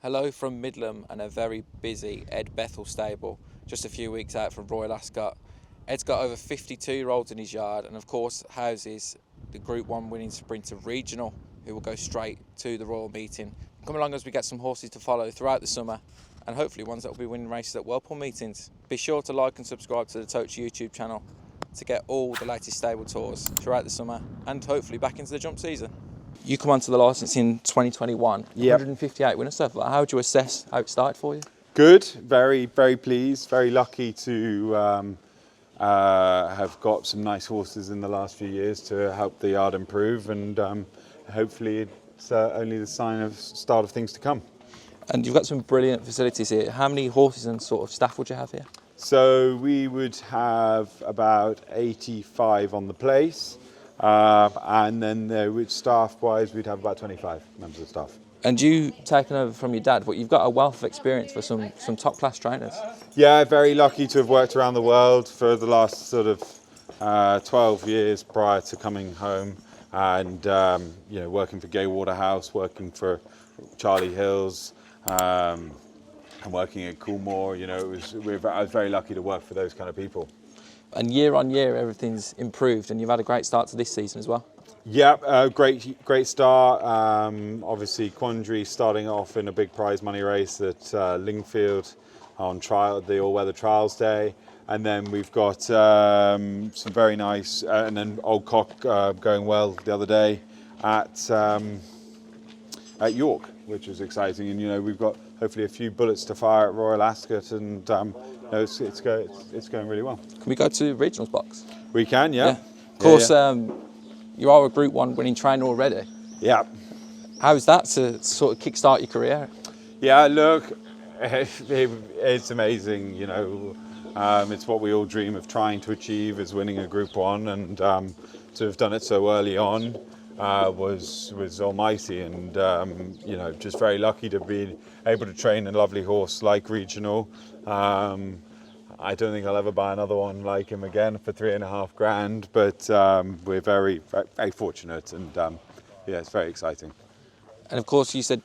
Hello from Middleham and a very busy Ed Bethell stable, just a few weeks out from Royal Ascot. Ed's got over 50 two-year-olds in his yard and of course houses the Group 1 winning sprinter Regional, who will go straight to the Royal meeting. Come along as we get some horses to follow throughout the summer and hopefully ones that will be winning races at World Pool meetings. Be sure to like and subscribe to the Tote YouTube channel to get all the latest stable tours throughout the summer and hopefully back into the jump season. You come onto the licence in 2021, 158 winners so far. How would you assess how it started for you? Good, very pleased, very lucky to have got some nice horses in the last few years to help the yard improve, and hopefully it's only the start of things to come. And you've got some brilliant facilities here. How many horses and sort of staff would you have here? So we would have about 85 on the place. And then staff-wise, we'd have about 25 members of staff. And you taken over from your dad, but you've got a wealth of experience for some top-class trainers. Yeah, very lucky to have worked around the world for the last sort of 12 years prior to coming home, and working for Gay Waterhouse, working for Charlie Hills, and working at Coolmore. I was very lucky to work for those kind of people. And year on year, everything's improved, and you've had a great start to this season as well. Yeah, great start. Obviously, Quandary starting off in a big prize money race at Lingfield on the all-weather trials day, and then we've got some very nice, and then Old Cock going well the other day at York, which was exciting. And we've got hopefully a few bullets to fire at Royal Ascot, and it's going really well. Can we go to Regionals box? We can, yeah. Of course, you are a Group 1 winning trainer already. Yeah. How's that to sort of kickstart your career? Yeah, look, it's amazing, it's what we all dream of trying to achieve, is winning a Group 1, and to have done it so early on was almighty, and just very lucky to be able to train a lovely horse like Regional. I don't think I'll ever buy another one like him again for $3.5 grand, but we're very fortunate, and it's very exciting. And of course, you said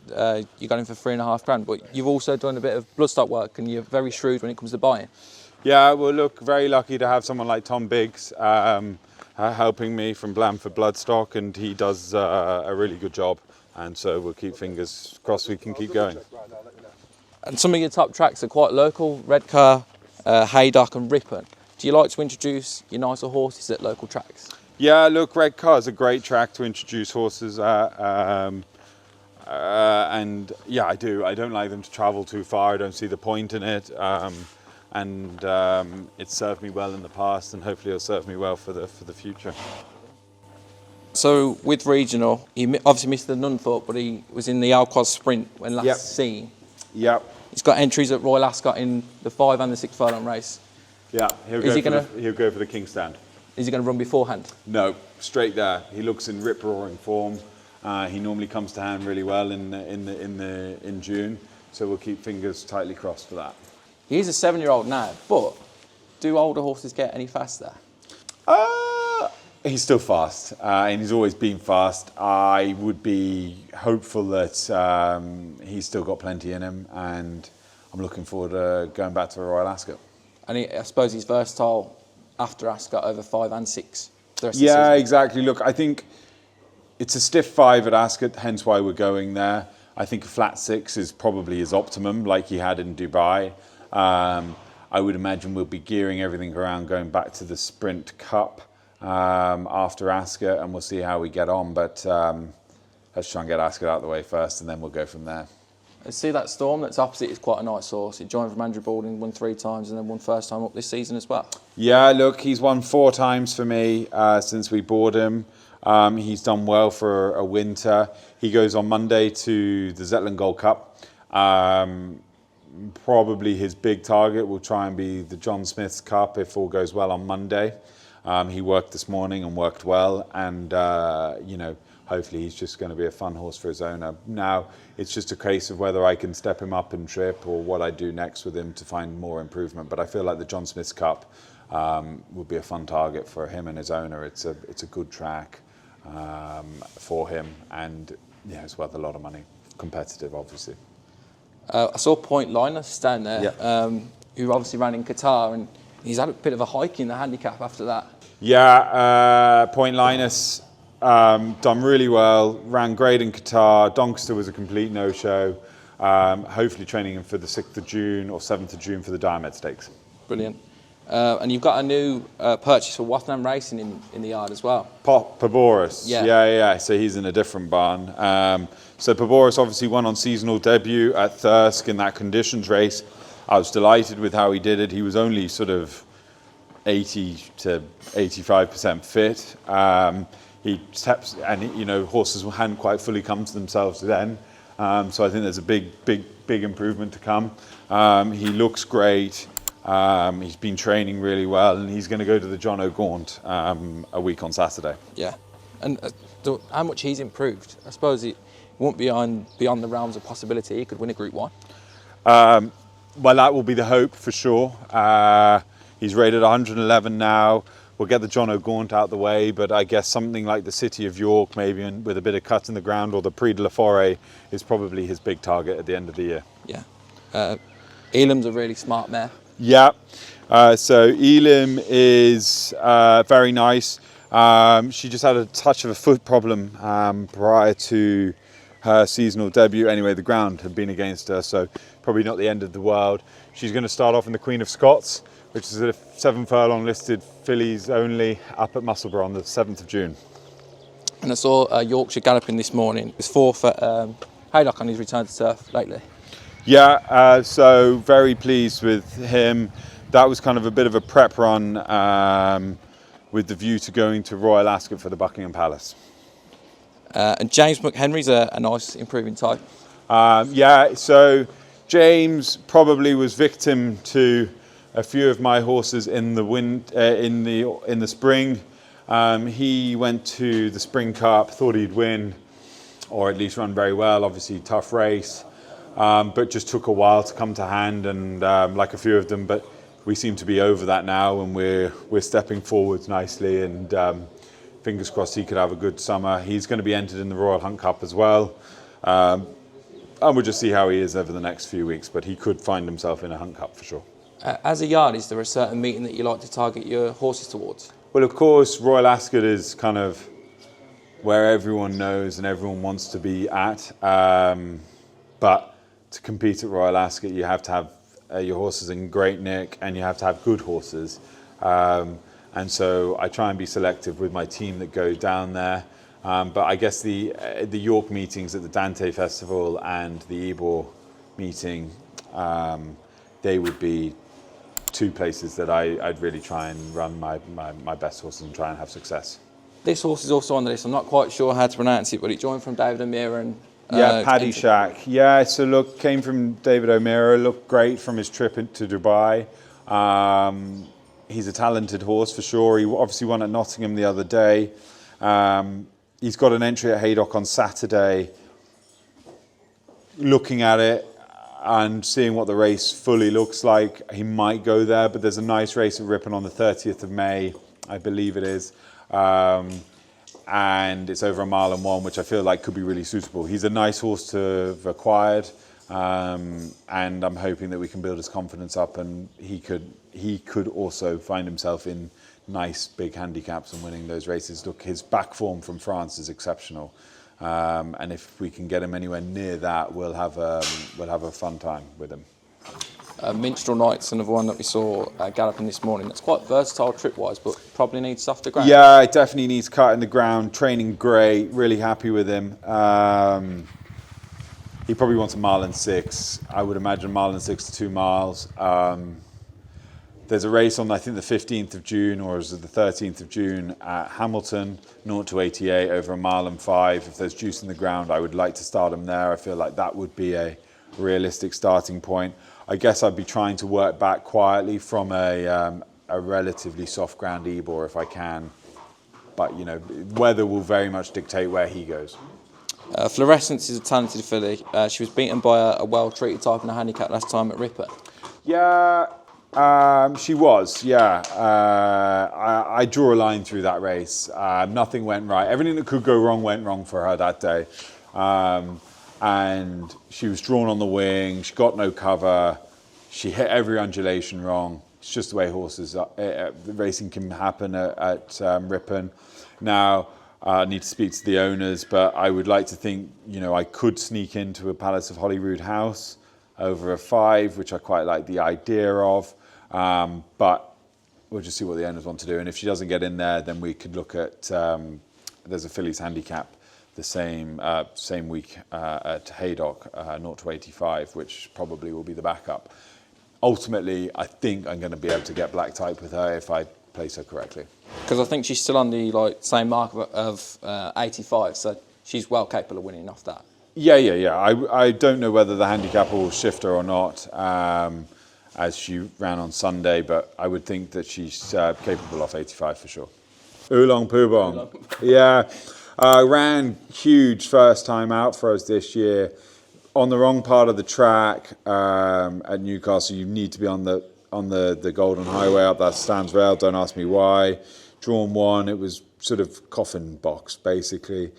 you got him for $3.5 grand, but you've also done a bit of bloodstock work, and you're very shrewd when it comes to buying. Yeah, well, look, very lucky to have someone like Tom Biggs helping me from Blandford Bloodstock, and he does a really good job, and so we'll keep fingers crossed we can keep going. And some of your top tracks are quite local: Redcar, Haydock and Ripon. Do you like to introduce your nicer horses at local tracks? Yeah, look, Redcar is a great track to introduce horses at, and yeah, I do. I don't like them to travel too far. I don't see the point in it, and it's served me well in the past, and hopefully it'll serve me well for the future. So with Regional, he obviously missed the Nunthorpe, but he was in the Alcos Sprint when last seen. Yep. He's got entries at Royal Ascot in the 5 and the 6 furlong race. Yeah, he'll go for the King Stand. Is he going to run beforehand? No, straight there. He looks in rip-roaring form. He normally comes to hand really well in June, so we'll keep fingers tightly crossed for that. He's a 7-year-old now, but do older horses get any faster? He's still fast, and he's always been fast. I would be hopeful that he's still got plenty in him, and I'm looking forward to going back to Royal Ascot. And I suppose he's versatile after Ascot over 5 and 6. Yeah, exactly. Look, I think it's a stiff 5 at Ascot, hence why we're going there. I think a flat 6 is probably his optimum, like he had in Dubai. I would imagine we'll be gearing everything around going back to the Sprint Cup after Ascot, and we'll see how we get on, but let's try and get Ascot out of the way first, and then we'll go from there. I see that Storm that's opposite is quite a nice horse. He joined from Andrew Baldwin, won 3 times, and then won first time up this season as well. Yeah, look, he's won 4 times for me since we bought him. He's done well for a winter. He goes on Monday to the Zetland Gold Cup. Probably his big target will try and be the John Smith's Cup if all goes well on Monday. He worked this morning and worked well, and hopefully he's just going to be a fun horse for his owner. Now it's just a case of whether I can step him up and trip, or what I do next with him to find more improvement. But I feel like the John Smith's Cup would be a fun target for him and his owner. It's a good track for him, and it's worth a lot of money. Competitive, obviously. I saw Point Lynas down there, who obviously ran in Qatar, and he's had a bit of a hike in the handicap after that. Yeah, Point Lynas done really well, ran great in Qatar. Doncaster was a complete no-show. Hopefully training him for the 6th of June or 7th of June for the Diomed Stakes. Brilliant. And you've got a new purchase for Wathnam Racing in the yard as well. PABORUS. Yeah. Yeah. So he's in a different barn. So PABORUS obviously won on seasonal debut at Thirsk in that conditions race. I was delighted with how he did it. He was only sort of 80 to 85% fit. He steps, and horses hadn't quite fully come to themselves then. So I think there's a big improvement to come. He looks great. He's been training really well, and he's going to go to the John O'Gaunt a week on Saturday. Yeah, and how much he's improved. I suppose it won't be beyond the realms of possibility. He could win a Group 1. Well, that will be the hope for sure. He's rated 111 now. We'll get the John O'Gaunt out the way, but I guess something like the City of York, maybe with a bit of cut in the ground, or the Prix de la Forêt is probably his big target at the end of the year. Yeah. Elim's a really smart mare. Yeah. So Elim is very nice. She just had a touch of a foot problem prior to her seasonal debut. Anyway, the ground had been against her, so probably not the end of the world. She's going to start off in the Queen of Scots, which is a 7 furlong listed fillies only, up at Musselburgh on the 7th of June. And I saw Yorkshire galloping this morning. He was 4th at Padishakh on his return to turf lately. Yeah, so very pleased with him. That was kind of a bit of a prep run with the view to going to Royal Ascot for the Buckingham Palace. And James McHenry's a nice improving type. Yeah, so James probably was victim to a few of my horses in the in the spring. He went to the Spring Cup, thought he'd win, or at least run very well. Obviously, tough race, but just took a while to come to hand, and like a few of them. But we seem to be over that now, and we're stepping forwards nicely. And fingers crossed he could have a good summer. He's going to be entered in the Royal Hunt Cup as well. And we'll just see how he is over the next few weeks, but he could find himself in a Hunt Cup for sure. As a yard, is there a certain meeting that you like to target your horses towards? Well, of course, Royal Ascot is kind of where everyone knows and everyone wants to be at. But to compete at Royal Ascot, you have to have your horses in great nick, and you have to have good horses. And so I try and be selective with my team that goes down there. But I guess the York meetings at the Dante Festival and the Ebor meeting, they would be two places that I'd really try and run my best horses and try and have success. This horse is also on the list. I'm not quite sure how to pronounce it, but it joined from David O'Meara and Padishakh. Yeah, so look, came from David O'Meara, looked great from his trip to Dubai. He's a talented horse for sure. He obviously won at Nottingham the other day. He's got an entry at Haydock on Saturday. Looking at it and seeing what the race fully looks like, he might go there, but there's a nice race at Ripon on the 30th of May, I believe it is. And it's over 1 mile and 1, which I feel like could be really suitable. He's a nice horse to have acquired, and I'm hoping that we can build his confidence up, and he could also find himself in nice big handicaps and winning those races. Look, his back form from France is exceptional, and if we can get him anywhere near that, we'll have a fun time with him. Minstrel Knight's another one that we saw galloping this morning. That's quite versatile trip-wise, but probably needs softer ground. Yeah, it definitely needs cut in the ground. Training great, really happy with him. He probably wants 1 mile and 6. I would imagine 1 mile and 6 to 2 miles. There's a race on, I think, the 15th of June, or is it the 13th of June at Hamilton, 0 to 88 over 1 mile and 5. If there's juice in the ground, I would like to start him there. I feel like that would be a realistic starting point. I guess I'd be trying to work back quietly from a relatively soft ground Ebor if I can. But, weather will very much dictate where he goes. Fluorescence is a talented filly. She was beaten by a well-treated type in a handicap last time at Ripon. Yeah, she was, yeah. I draw a line through that race. Nothing went right. Everything that could go wrong went wrong for her that day. and she was drawn on the wing. She got no cover. She hit every undulation wrong. It's just the way horses racing can happen at Ripon. Now, I need to speak to the owners, but I would like to think, I could sneak into a Palace of Holyrood House over a 5, which I quite like the idea of. But we'll just see what the owners want to do. And if she doesn't get in there, then we could look at, there's a fillies handicap the same week at Haydock, 0 to 85, which probably will be the backup. Ultimately, I think I'm going to be able to get black type with her if I place her correctly. Because I think she's still on the same mark of 85, so she's well capable of winning off that. Yeah. I don't know whether the handicap will shift her or not, as she ran on Sunday, but I would think that she's capable of 85 for sure. Ooling Poobong. Yeah, ran huge first time out for us this year. On the wrong part of the track at Newcastle, you need to be on the Golden Highway up that stands rail. Don't ask me why. Drawn 1, it was sort of coffin box basically.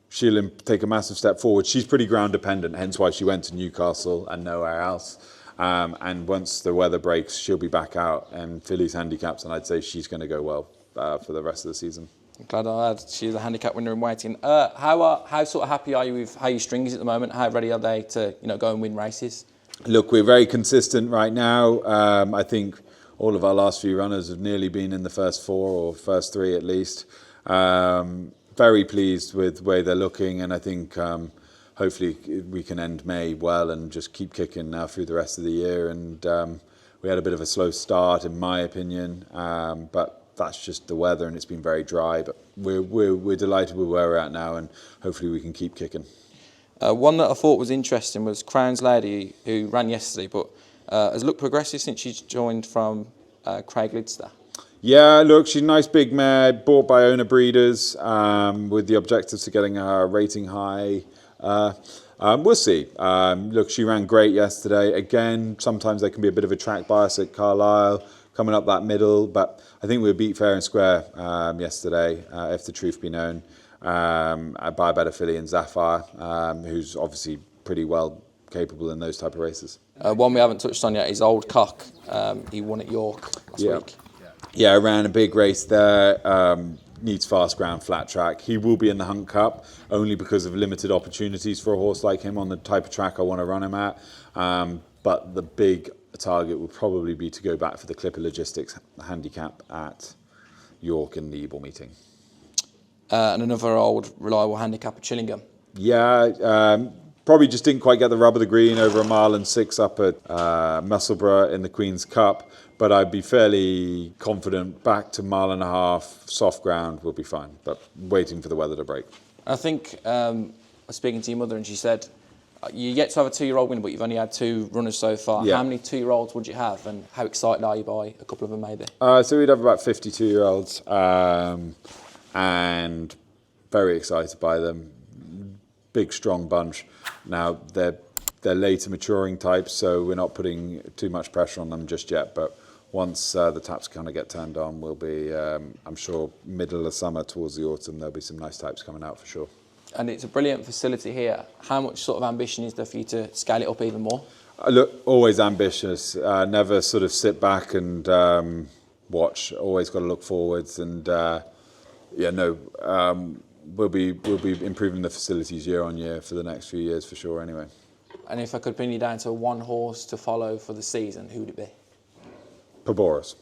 She'll take a massive step forward. She's pretty ground dependent, hence why she went to Newcastle and nowhere else. And once the weather breaks, she'll be back out and fillies handicaps, and I'd say she's going to go well for the rest of the season. I'm glad I heard she's a handicap winner in waiting. How sort of happy are you with how your string is at the moment? How ready are they to go and win races? Look, we're very consistent right now. I think all of our last few runners have nearly been in the first 4 or first 3 at least. Very pleased with the way they're looking, and I think hopefully we can end May well and just keep kicking now through the rest of the year. And we had a bit of a slow start, in my opinion, but that's just the weather, and it's been very dry. But we're delighted with where we're at now, and hopefully we can keep kicking. One that I thought was interesting was Crown's Lady, who ran yesterday, but has looked progressive since she's joined from Craig Lidster. Yeah, look, she's a nice big mare, bought by owner breeders, with the objectives of getting her rating high. We'll see. Look, she ran great yesterday. Again, sometimes there can be a bit of a track bias at Carlisle, coming up that middle, but I think we were beat fair and square yesterday, if the truth be known, by a better filly in Zafar, who's obviously pretty well capable in those type of races. One we haven't touched on yet is Old Cock. He won at York last week. Yeah, ran a big race there. Needs fast ground, flat track. He will be in the Hunt Cup only because of limited opportunities for a horse like him on the type of track I want to run him at. But the big target will probably be to go back for the Clipper Logistics handicap at York in the Ebor meeting. And another old reliable handicap at Chillingham. Yeah, probably just didn't quite get the rub of the green over 1 mile and 6 up at Musselburgh in the Queen's Cup. But I'd be fairly confident back to 1.5 miles, soft ground will be fine. But waiting for the weather to break. I think I was speaking to your mother and she said, you yet to have a 2-year-old winner, but you've only had 2 runners so far. Yeah. How many 2-year-olds would you have, and how excited are you by a couple of them maybe? So we'd have about 50 2-year-olds, and very excited by them. Big, strong bunch. Now, they're later maturing types, so we're not putting too much pressure on them just yet, but once the taps kind of get turned on, we'll be, I'm sure, middle of summer towards the autumn, there'll be some nice types coming out for sure. And it's a brilliant facility here. How much sort of ambition is there for you to scale it up even more? Look, always ambitious. Never sort of sit back and watch. Always got to look forwards. And we'll be improving the facilities year on year for the next few years for sure. Anyway. And if I could pin you down to one horse to follow for the season, who would it be? PABORUS.